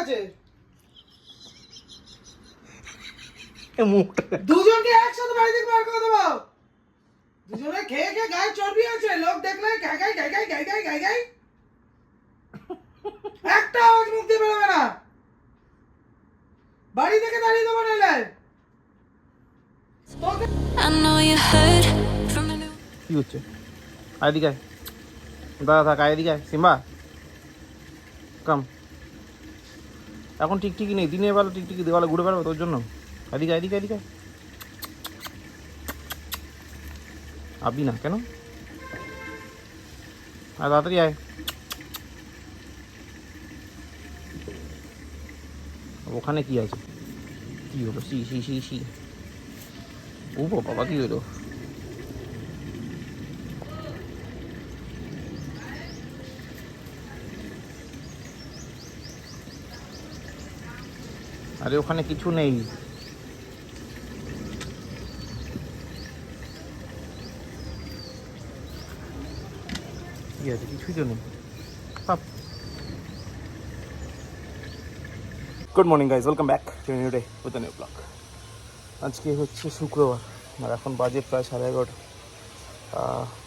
আছে? দুজনকে একসাথে বাড়ি থেকে বার করে দেবো। দুজনে খেয়ে খেয়ে গায়ে চর্বি আছে, লোক দেখলে গাই গাই গাই গাই গাই গাই গাই গাই, একটা আওয়াজ মুখ দিয়ে বেরোবে না। বাড়ি থেকে দাঁড়িয়ে দেবো নাইলে। কি হচ্ছে? আয়দিকে দাদা থাক, আয়দিকে সিম্বা কাম। এখন টিকটিকি নেই, দিনের বেলা টিকটিকি দেওয়ালে ঘুরে বেড়াবে তোর জন্য। এদিকে এদিকে এদিকে আবি না কেন? আর তাড়াতাড়ি আয়। ওখানে কি আছে? কি হলো? সি সি সি সি ও বাবা, কি হলো? আরে ওখানে কিছু নেই। কি আছে? কিছুই তো নেই। Good morning guys, welcome back to new day with new blog. আজকে হচ্ছে শুক্রবার আর এখন বাজে প্রায় 11:30।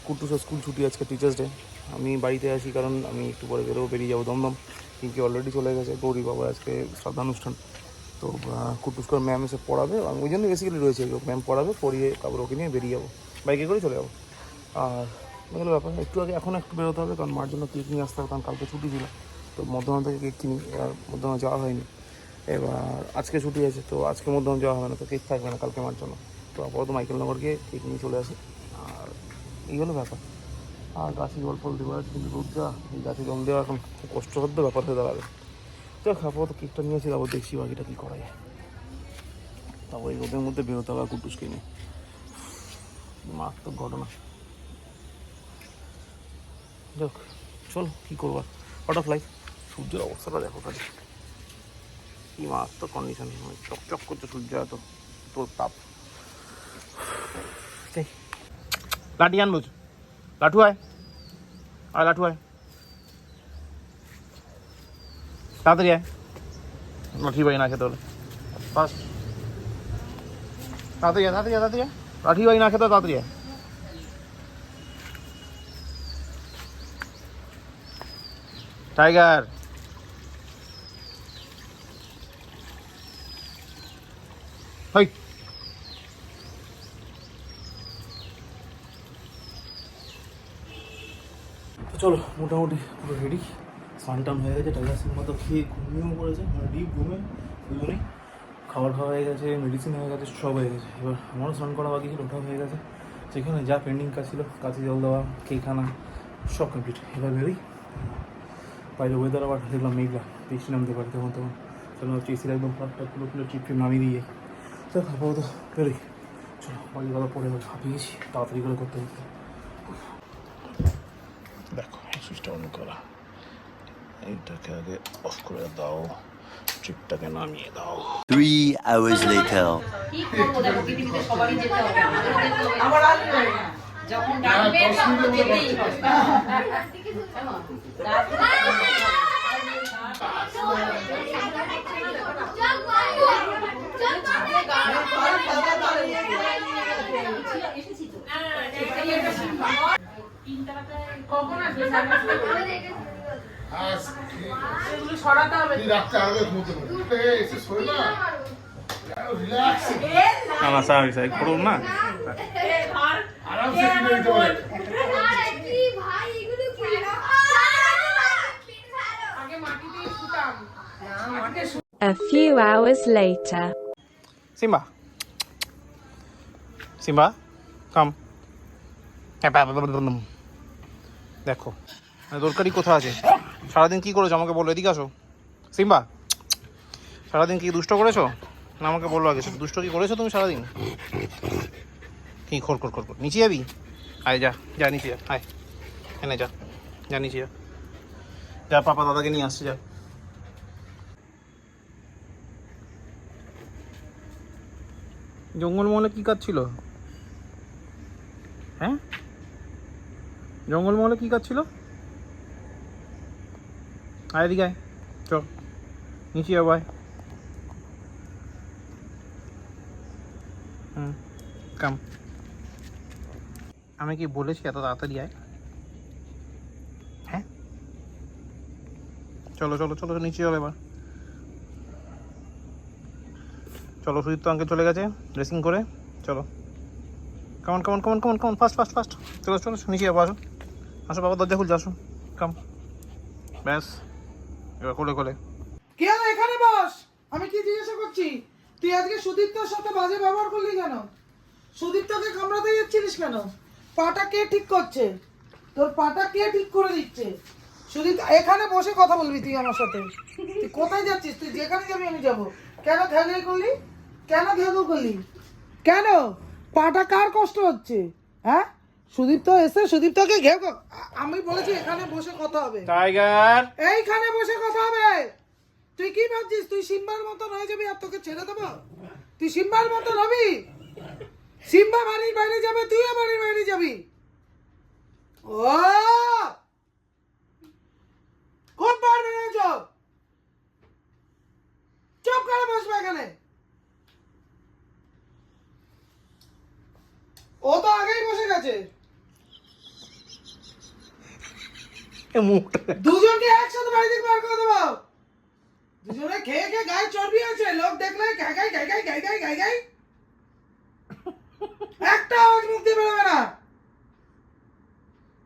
কুটুসের স্কুল ছুটি, আজকে টিচার্স ডে। আমি বাড়িতে আছি কারণ আমি একটু পরে বেরিয়ে যাবো দমদম। কিন্তু অলরেডি চলে গেছে গৌরী বাবার আজকে শ্রদ্ধানুষ্ঠান। তো কুটুস করে ম্যাম এসে পড়াবে, আমি ওই জন্য বেসিক্যালি রয়েছে। ম্যাম পড়াবে, পড়িয়ে তারপর ওকে নিয়ে বেরিয়ে যাবো, বাইকে করে চলে যাবো। আর এগুলো ব্যাপার। একটু আগে এখন একটু বেরোতে হবে কারণ মার জন্য কেক নিয়ে আসতে হবে, কারণ কালকে ছুটি ছিল। তো মধ্যমান থেকে কেক কিনি, এবার মধ্যমান যাওয়া হয়নি। এবার আজকে ছুটি আছে, তো আজকে মধ্যমান যাওয়া হবে না, তো কেক থাকবে না কালকে মার জন্য। তো আপাতত মাইকেলনগর গিয়ে কেক নিয়ে চলে আসি। আর এই হলো ব্যাপার। আর গাছে জল ফল দেওয়া আছে, কিন্তু রোদ যা, এই গাছে জল দেওয়া এখন খুব কষ্টসাধ্য ব্যাপার হয়ে দাঁড়াবে। যাক, আপাতত কেকটা নিয়েছি, তারপর দেখছি বাকিটা কী করা যায়। তারপর এই রোদের মধ্যে বেরোতে হবে কুটুসকে নিয়ে। মারাত্মক ঘটনা। যাক চল, কী করবো, আউট অফ লাইফ। সূর্যের অবস্থাটা দেখো কাজে, কি মারাত্মক কন্ডিশন, চকচক করছে সূর্য, এত তোর তাপ। লাঠি আনবো, লাঠু আয়, আর লাঠু আয়, তাড়াতাড়ি আয়। লাঠি বাড়ি না খেতে হলে ফার্স্ট, তাড়াতাড়ি আয়, তাড়াতাড়ি আয়, তাড়াতাড়ি আয়। লাঠি বাড়ি না খেতে হলে তাড়াতাড়ি আয়। Tiger hi. তো চলো, মোটামুটি পুরো রেডি। স্নান টান হয়ে গেছে, টাইগার সিং মতো খেয়ে ঘুমিয়েও পড়েছে, মানে ডিপ ঘুমে দুজনেই। খাবার খাওয়া হয়ে গেছে, মেডিসিন হয়ে গেছে, সব হয়ে গেছে। এবার আমারও স্নান করা বাকি ছিল, ওটাও হয়ে গেছে। সেখানে যা পেন্ডিং কাজ ছিল, কাছে জল দেওয়া, কেক আনা, সব কমপ্লিট। এবার বেরোই। বাইরে ওয়েদার আবার দেখলাম মেঘলা, বৃষ্টি নামতে পারে তখন তখন। কারণ হচ্ছে এসির একদম ফ্লাটটা পুরো টিপ নামিয়ে দিয়ে। তো আপাতত বেরোই। চলো, বাড়ি কথা পরে এবার হাঁপিয়ে গেছি, তাড়াতাড়ি করে করতে করতে। দেখো সুইচটা অন করা, এইটাকে আগে অফ করে দাও, ট্রিপটাকে নামিয়ে দাও। 3 hours later. যখন ডাকবে তখন তো যেতেই হবে। কখন আসবে? এগুলো সরাতে হবে। না স্বাভাবিক স্বাভাবিক করুন না। A few hours later. Simba, Simba come. দেখো দরকারি কোথা আছে? সারাদিন কি করেছো আমাকে বলো, এদিকে আসো। সিম্বা, সারাদিন কি দুষ্ট করেছো না আমাকে বললো আগে? দুষ্ট কি করেছো তুমি সারাদিন? কি খোর খোর খোর, নিচে যাবি? আয় যা, যা নিচে যা, আয় এনে যা, যা নিচে যা, যা পাপা দাদাকে নিয়ে আসছে, যা। জঙ্গলমহলে কী কাজ ছিল? হ্যাঁ, জঙ্গলমহলে কী কাজ ছিল? আয় এদিকে আয়, চ নিচে আয় কাম আমি কি বলেছি এত তাড়াতাড়ি আয়? হ্যাঁ চলো চলো চলো নিচে চলো এবার চলো সুদীপ্ত আঙ্কেল চলে গেছে ড্রেসিং করে চলো কেমন কেমন কেমন কেমন কেমন ফাস্ট ফাস্ট ফাস্ট চলো চলো নিচে যাবো আসো আসো বাবা দরজা খুলছে আসো কাম ব্যাস এবার কোলে কোলে কি হলো এখানে বস, আমি কি জিজ্ঞাসা করছি? তুই আজকে সুদীপ্তর সাথে বাজে ব্যবহার করলি কেন? সুদীপ্তকে কামড়াতে যাচ্ছিলিস কেন? পাটা কে ঠিক করছে? তোর পাটা কে ঠিক করে দিচ্ছে? সুদীপ্ত এখানে বসে কথা বলবি তুই আমার সাথে। তুই কোথায় যাচ্ছিস? তুই যেখানে যাবি আমি যাবো। কেন ঘেঘে করলি? কেন ঘেঘু করলি? কেন? পাটা কার কষ্ট হচ্ছে? হ্যাঁ সুদীপ্ত এসে সুদীপ্তকে ঘেঘু, আমি বলেছি এখানে বসে কথা হবে। টাইগার এইখানে বসে কথা হবে। তুই কি ভাবছিস তুই সিম্বার মতন হয়ে যাবি আর তোকে ছেড়ে দেবো? তুই সিম্বার মতন হবি? সিম্বা বাড়ির বাইরে যাবে, তুইও বাড়ির বাইরে যাবি। ও কোন বার বেরোছ? চুপ করে বসবে এখানে। ও তো আগেই বসে গেছে। মুখটা দুজনকে একসাথে বাড়ি থেকে বার করে দেবো। দুজনে খেয়ে খেয়ে গায়ে চর্বি আছে, লোক দেখলে গাই গাই গাই গাই গাই গাই গাই গাই। একটা আওয়াজ মুখ দিয়ে বেরোবে না।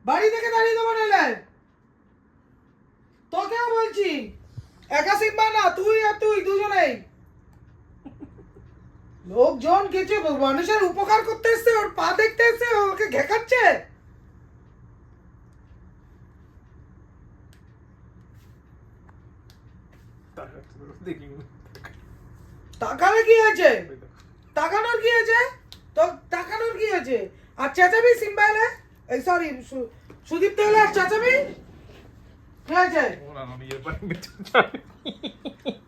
বাড়ি থেকে দাঁড়িয়ে দেবো নাহলে। তোকেও বলছি একা সিম্বা না, তুই আর তুই দুজনেই। লোকজন কিছু মানুষের উপকার করতে এসছে, ওর পা দেখতে এসছে, ওকে ঘেকাচ্ছে। তাকালে কি হয়েছে? তাকানোর কি হয়েছে? তো তাকানোর কি হয়েছে? আর চেঁচাবি সিম্বা এলে, এই সরি সুদীপ্ত এলে আর চেঁচাবি কি হয়েছে?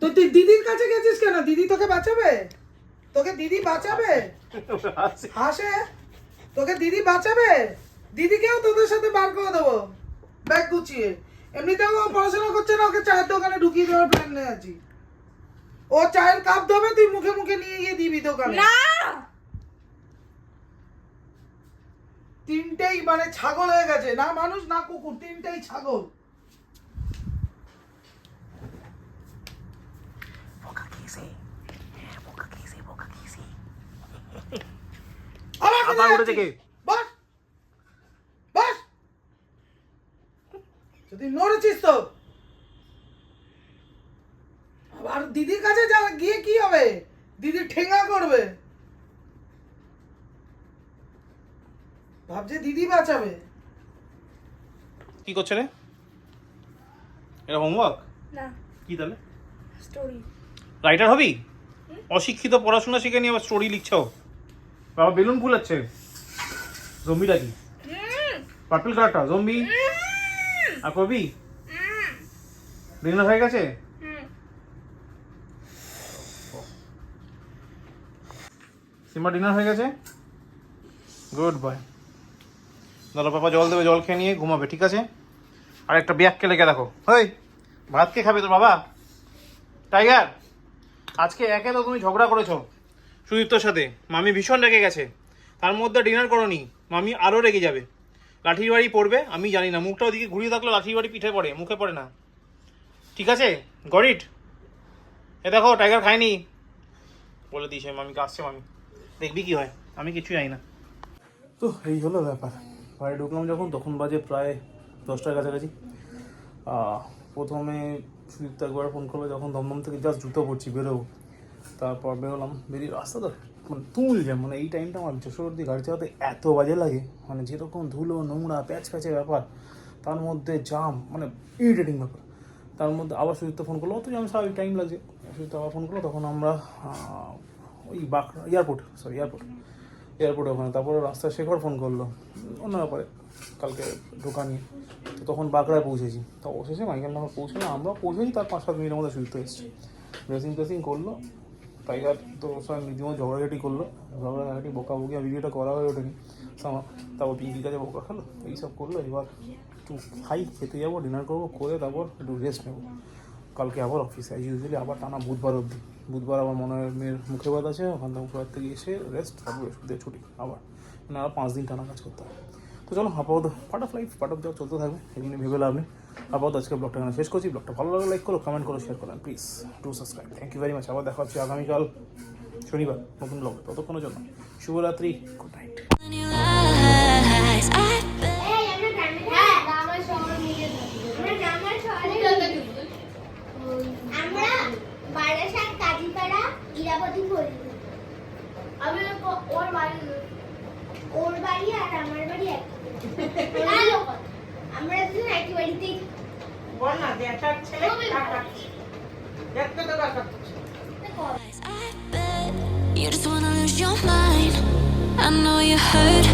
তো তুই দিদির কাছে গেছিস কেন? দিদি তোকে বাঁচাবে? তোকে দিদি বাঁচাবে? হাসে তোকে দিদি বাঁচাবে? দিদিকেও তোদের সাথে বার করে দেবো ব্যাগ গুছিয়ে। এমনিতেও ও পড়াশোনা করছে না, ওকে চায়ের দোকানে ঢুকিয়ে দেওয়ার প্ল্যান নিয়ে আছি। ও চায়ের কাপ দেবে, তুই মুখে মুখে নিয়ে গিয়ে দিবি দোকানে। না তিনটেই মানে ছাগল হয়ে গেছে, না মানুষ না কুকুর, তিনটেই ছাগল। আবার উঠেছে কে? বস বস, যদি নড়েছিস তো। আর দিদির কাছে যা গিয়ে কি হবে? দিদি ঠেঙ্গা করবে, ভাবছে দিদি বাঁচাবে। কি করছে রে? এটা হোমওয়ার্ক না কি তাহলে? স্টোরি রাইটার হবি? অশিক্ষিত পড়াশোনা শিখে নিয়ে আবার স্টোরি লিখছো? বাবা বেলুন ফুলাচ্ছে। জম্বিটা কি? পার্পল কালারটা জম্বি। আর কবি ডিনার হয়ে গেছে? সিম্বা ডিনার হয়ে গেছে? Good boy. দাদা পাপা জল দেবে, জল খেয়ে নিয়ে ঘুমাবে, ঠিক আছে? আর একটা ব্যাগকে লেগে দেখো। হেই ভাত কে খাবে তোর বাবা? টাইগার আজকে একে তো তুমি ঝগড়া করেছো সুদীপ্তর সাথে, মামি ভীষণ রেগে গেছে। তার মধ্যে ডিনার করোনি, মামি আরও রেগে যাবে। লাঠির বাড়ি পড়বে, আমি জানি না। মুখটা ওদিকে ঘুরিয়ে থাকলে লাঠির বাড়ি পিঠে পড়ে, মুখে পড়ে না, ঠিক আছে? গরিট এ দেখো টাইগার খায়নি বলে দিয়েছে, মামিকে আসছে, মামি দেখবি কি হয়, আমি কিছু জানি না। তো এই হলো ব্যাপার। বাড়ি ঢুকলাম যখন, তখন বাজে প্রায় 10টার কাছাকাছি। প্রথমে সুদীপ্ত একবার ফোন করলো যখন দমদম থেকে জাস্ট জুতো পড়ছি বেরোবো। তারপর বেরোলাম, বেরিয়ে রাস্তা তো মানে তুল জ্যাম। মানে এই টাইমটা আমার যশোর দিয়ে গাড়ি চালাতে এত বাজে লাগে, মানে যেরকম ধুলো নোংরা প্যাচ প্যাচে ব্যাপার, তার মধ্যে জাম, মানে ইরিটেটিং ব্যাপার। তার মধ্যে আবার সুদীপ্ত ফোন করলো, অত জাম স্বাভাবিক টাইম লাগছে। সুদীপ্ত আবার ফোন করলো, তখন আমরা ওই এয়ারপোর্টে ওখানে। তারপরে রাস্তায় শেখর ফোন করলো অন্য ব্যাপারে, কালকে ঢোকা নিয়ে। তো তখন বাঁকড়ায় পৌঁছেছি। তো অবশেষে মাইকেল নামে পৌঁছলো, আমরা পৌঁছেছি তার 5-7 মিনিটের মধ্যে সুদীপ্ত এসেছি। ড্রেসিং টেসিং করলো, টাইগার তো সবাই রীতিমতো ঝগড়াঝাটি করলো, ঝগড়াঝাটি বকাবকি, ভিডিওটা করা হয়ে ওঠেনি। তারপর পিঙ্কির কাছে বকা খেলো, এইসব করলো। এবার একটু খাই, খেতে যাবো, ডিনার করবো, করে তারপর একটু রেস্ট নেবো। কালকে আবার অফিসে ইউজুয়ালি আবার টানা বুধবার অবধি। বুধবার আবার মনে হয় মেয়ের মুখে বাদ আছে, ওখান থেকে মুখে বাদ থেকে এসে রেস্ট, তারপর বৃহস্পতিবার ছুটি আবার, মানে আরও 5 দিন টানা কাজ করতে হবে। তো চলো আপাতত part of life, part of job চলতে থাকবে, এগুলো নিয়ে ভেবে লাভ নেই। আপাতত আজকে ব্লগটা এখানে শেষ করছি। ব্লগটা ভালো লাগলে লাইক করো, কমেন্ট করো, শেয়ার করো, please to subscribe. Thank you very much. আবার দেখা হচ্ছে আগামীকাল শনিবার নতুন ব্লগে। ততক্ষণের জন্য শুভরাত্রি, গুড নাইট। আমরা বারাসাত কাজীপাড়া ইরাবতী বলি। আমি ওর বাড়ি আর আমার বাড়ি এক। আমরা দুজন একই বাড়িতেই। বল না যে একটা ছেলে কাটাচ্ছে, দেখতে তো কাটাচ্ছে। You just wanna lose your mind. I know you hurt.